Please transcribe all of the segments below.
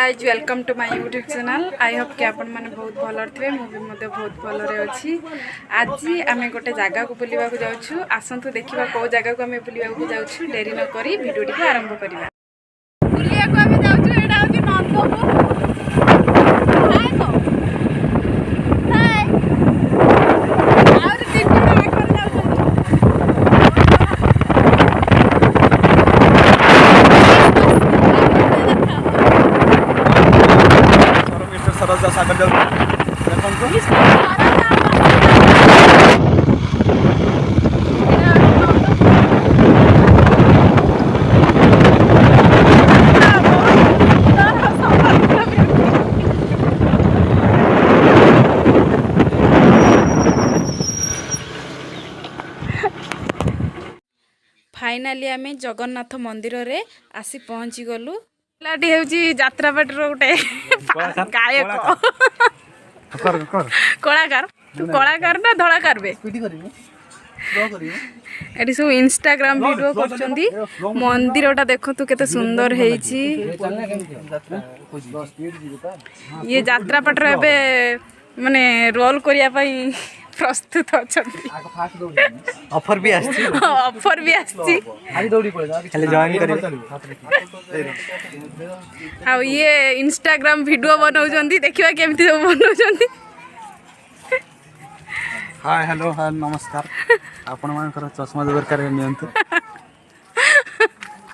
Guys welcome to my YouTube channel. I hope कि आपण मैंने बहुत भल थे मुझे बहुत भलरे अच्छी। आज आम गोटे जगह को बुलवा जाऊँ आसतु देखा कौ जगह को आम बुलवा जाऊँ। डेरी नक भिडियो टी आरंभ करवा। फाइनाली आम जगन्नाथ मंदिर रे आसी पहुँची गलु। पिलाटी हूँ जात्रापाटर गोटे गायक कलाकार। तू कलाकार ना धड़ाकार बे एटी सब इंस्टाग्राम वीडियो करछंदी। मंदिरटा देखो तू केते सुंदर हेची। ये जात्रापाटर एबे माने रोल करिया पई प्रस्तुत अछंती। ऑफर भी आछि ऑफर भी आछि खाली दौड़ी पड़े खाली जॉइन करिवे। आ ये इंस्टाग्राम वीडियो बनाउछंती देखिबा केमती सब बनाउछंती। हाय हेलो हाय नमस्कार। आपण मानकर चश्मा दरकार नियंतु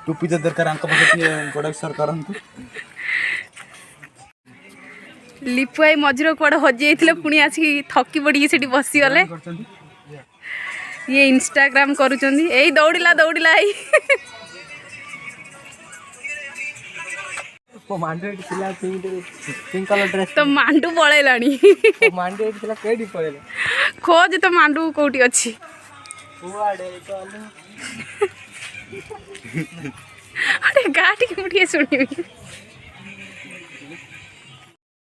टोपी दरकार अंक पके प्रोडक्ट सर करंतु। लिपुआई मझिर कुआड़े हजि जाइथिले पुणी आसी थकी पड़ी सेठी बसी गले। ये इंस्टाग्राम करूचंदी एई दौड़िला दौड़िला एई ओ मांडू एटी सिला पिंक कलर ड्रेस तो मांडू पळेलाणी। ओ मांडू एटी सिला केडी पळेला खोज तो मांडू कोठी अछि कुआडे तो अरे गाटी केमठी सुनिबी।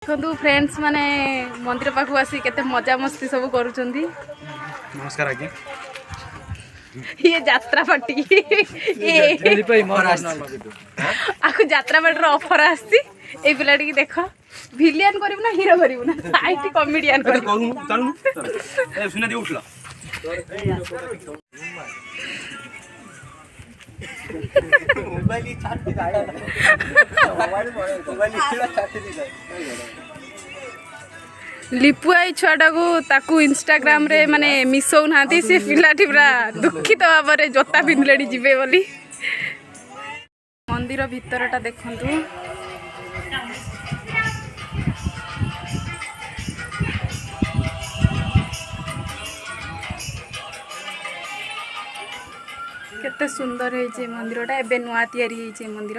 देखु फ्रेंड्स माने मंदिर पाखु आसी केते मजा मस्ती सब करूचंदी। नमस्कार आज्ञा। ये जात्रा पार्टी आखु जात्रा पार्टी ऑफर आसी ए पिलाटी की देखो विलियन करिवु ना हीरो करिवु ना आईटी कॉमेडियन करू चलू ए सुना दे उठला मोबाइल छाटी गाया मोबाइल छाटी दी लिपुआई छुआटा को ताकू इंस्टाग्राम रे माने मिसौ नाती से पिलाटी पूरा दुखित भाव में जोता पिंधले जीवे बोली। मंदिर भितरटा देखंतु केते सुंदर है जे मंदिरटा एबे नुआ तयारी है जे मंदिर।